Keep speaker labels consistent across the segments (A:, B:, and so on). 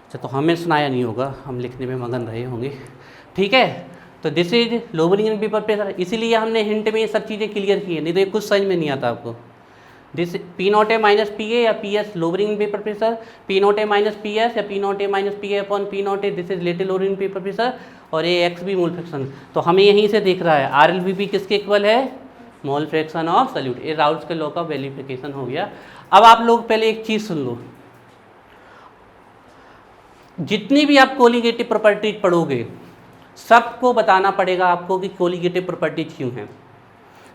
A: अच्छा, तो हमें सुनाया नहीं होगा, हम लिखने में मगन रहे होंगे। ठीक है, तो this is lowering in vapour pressure, इसीलिए हमने हिंट में ये सब चीज़ें क्लियर की है, नहीं तो ये कुछ समझ में नहीं आता आपको। This P naught A minus P A या P S lowering in vapour pressure, P naught A minus P S या P naught A minus P A upon P naught A, this is relative lowering in vapour pressure, और ये x भी mole fraction. तो हमें यहीं से दिख रहा है आर एल वी पी किसके इक्वल है, मोल फ्रैक्शन ऑफ सॉल्यूट। ये राउल्स के लॉ का वेरिफिकेशन हो गया। अब आप लोग पहले एक चीज़ सुन लो, जितनी भी आप कोलिगेटिव प्रॉपर्टीज पढ़ोगे सबको बताना पड़ेगा आपको कि कोलिगेटिव प्रॉपर्टीज क्यों हैं।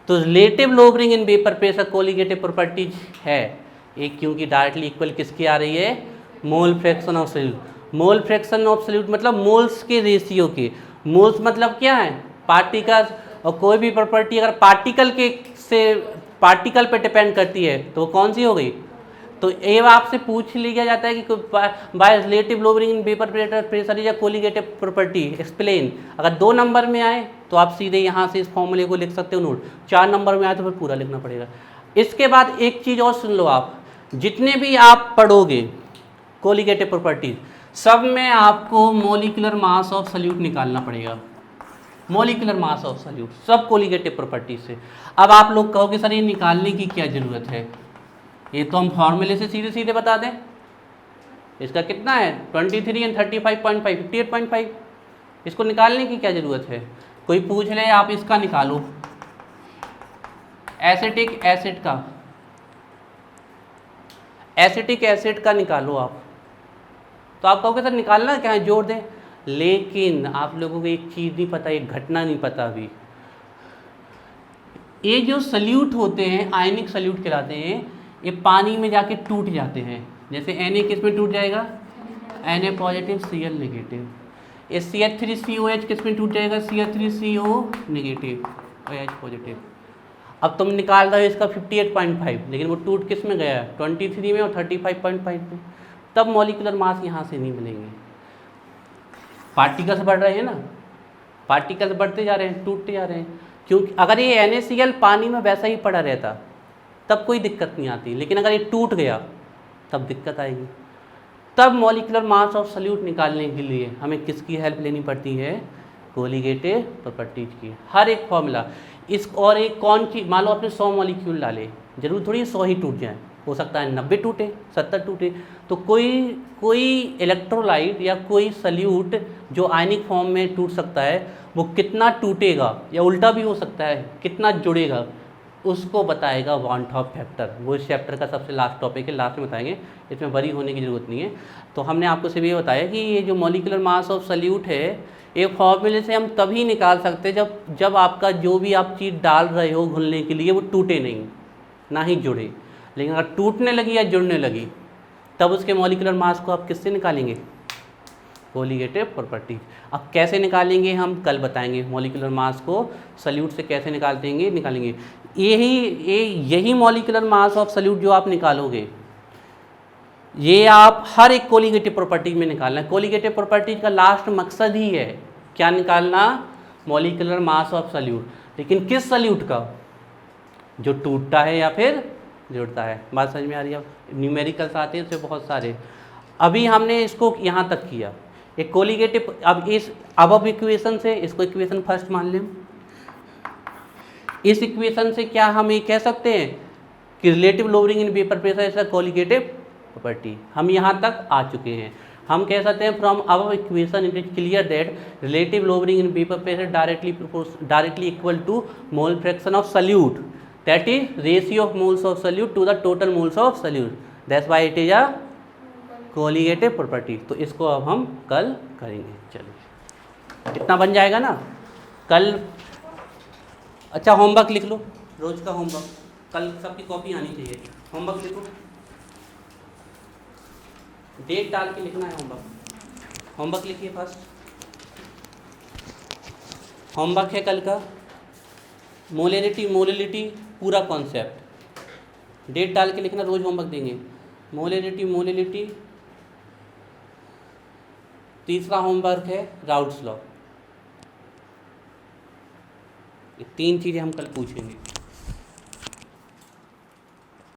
A: तो relative lowering in vapour pressure colligative properties है एक, क्योंकि डायरेक्टली इक्वल किसकी आ रही है, मोल fraction of solute. Mole fraction of solute मतलब मोल्स के रेशियो के, मोल्स मतलब क्या है, पार्टिकल्स, और कोई भी प्रॉपर्टी अगर पार्टिकल के से पार्टिकल पे डिपेंड करती है तो कौन सी हो गई। तो ये आपसे पूछ लिया जाता है कि by relative lowering in vapour pressure या कोलिगेटिव प्रॉपर्टी एक्सप्लेन। अगर 2 नंबर में आए तो आप सीधे यहाँ से इस फॉर्मूले को लिख सकते हो नोट, 4 नंबर में आए तो फिर पूरा लिखना पड़ेगा। इसके बाद एक चीज़ और सुन लो, आप जितने भी आप पढ़ोगे कोलिगेटिव प्रॉपर्टीज सब में आपको मोलिकुलर मास ऑफ सॉल्यूट निकालना पड़ेगा, मोलिकुलर मास ऑफ सॉल्यूट सब कोलिगेटिव प्रॉपर्टीज से। अब आप लोग कहोगे सर ये निकालने की क्या ज़रूरत है, ये तो हम फॉर्मूले से सीधे सीधे बता दें। इसका कितना है 23 एंड 35.5 58.5, इसको निकालने की क्या ज़रूरत है। कोई पूछ ले आप इसका निकालो, एसिटिक एसिड का, एसिटिक एसिड का निकालो आप, तो आप कहोगे सर निकालना क्या है, जोड़ दें। लेकिन आप लोगों को एक चीज़ नहीं पता, एक घटना नहीं पता अभी। ये जो सल्यूट होते हैं आयनिक सल्यूट कहलाते हैं, ये पानी में जाके टूट जाते हैं। जैसे Na किस में टूट जाएगा, Na पॉजिटिव Cl नेगेटिव। ये CH3COH किस में टूट जाएगा, CH3CO नेगेटिव और H पॉजिटिव। अब तुम निकाल रहे हो इसका 58.5, लेकिन वो टूट किस में गया है 23 में और 35.5 में, तब मॉलिकुलर मास यहाँ से नहीं मिलेंगे। पार्टिकल्स बढ़ रहे हैं ना, पार्टिकल्स बढ़ते जा रहे हैं, टूटते जा रहे हैं, क्योंकि अगर ये NaCl पानी में वैसा ही पड़ा रहता तब कोई दिक्कत नहीं आती, लेकिन अगर ये टूट गया तब दिक्कत आएगी। तब मॉलिकुलर मास ऑफ सॉल्यूट निकालने के लिए हमें किसकी हेल्प लेनी पड़ती है, कोलिगेटिव प्रॉपर्टीज की। हर एक फॉर्मूला इस, और एक कौन चीज़, मान लो आपने 100 मॉलिक्यूल डाले, जरूर थोड़ी 100 ही टूट जाए, हो सकता है 90 टूटे 70 टूटे। तो कोई इलेक्ट्रोलाइट या कोई सल्यूट जो आयनिक फॉर्म में टूट सकता है वो कितना टूटेगा, या उल्टा भी हो सकता है कितना जुड़ेगा, उसको बताएगा वांट ऑफ फैक्टर। वो इस चैप्टर का सबसे लास्ट टॉपिक है, लास्ट में बताएंगे, इसमें वरी होने की ज़रूरत नहीं है। तो हमने आपको सिर्फ ये बताया कि ये जो मॉलिकुलर मास ऑफ सॉल्यूट है ये फॉर्मूले से हम तभी निकाल सकते हैं जब आपका जो भी आप चीज़ डाल रहे हो घुलने के लिए वो टूटे नहीं, ना ही जुड़े। लेकिन अगर टूटने लगी या जुड़ने लगी तब उसके मॉलिकुलर मास को आप किससे निकालेंगे, कोलिगेटिव प्रॉपर्टी। अब कैसे निकालेंगे हम कल बताएंगे, मॉलिकुलर मास को सॉल्यूट से कैसे निकालेंगे। यही मॉलिकुलर मास ऑफ सॉल्यूट जो आप निकालोगे ये आप हर एक कोलिगेटिव प्रॉपर्टी में निकालना है। कोलिगेटिव प्रॉपर्टी का लास्ट मकसद ही है क्या निकालना, मॉलिकुलर मास ऑफ सॉल्यूट। लेकिन किस सॉल्यूट का, जो टूटता है या फिर जुड़ता है। बात समझ में आ रही है। न्यूमेरिकल्स आते हैं उससे बहुत सारे, अभी हमने इसको यहाँ तक किया एक कोलिगेटिव। अब इक्वेशन से इसको इक्वेशन फर्स्ट मान लें। इस इक्वेशन से क्या हम ये कह सकते हैं कि relative lowering in vapour pressure is a colligative property. हम यहाँ तक आ चुके हैं। हम कह सकते हैं from above equation it is clear that relative lowering in vapour pressure directly equal to mole fraction of solute, that is ratio of moles of solute to the total moles of solute, that's why it is a colligative property. तो इसको अब हम कल करेंगे। चलिए इतना बन जाएगा ना कल। अच्छा होमवर्क लिख लो, रोज का होमवर्क, कल सबकी कॉपी आनी चाहिए। होमवर्क लिखो, डेट डाल के लिखना है होमवर्क। होमवर्क लिखिए फर्स्ट, होमवर्क है कल का मोलिलिटी पूरा कॉन्सेप्ट डेट डाल के लिखना, रोज होमवर्क देंगे। मोलिलिटी तीसरा होमवर्क है राउल्स लॉ। ये 3 चीज़ें हम कल पूछेंगे।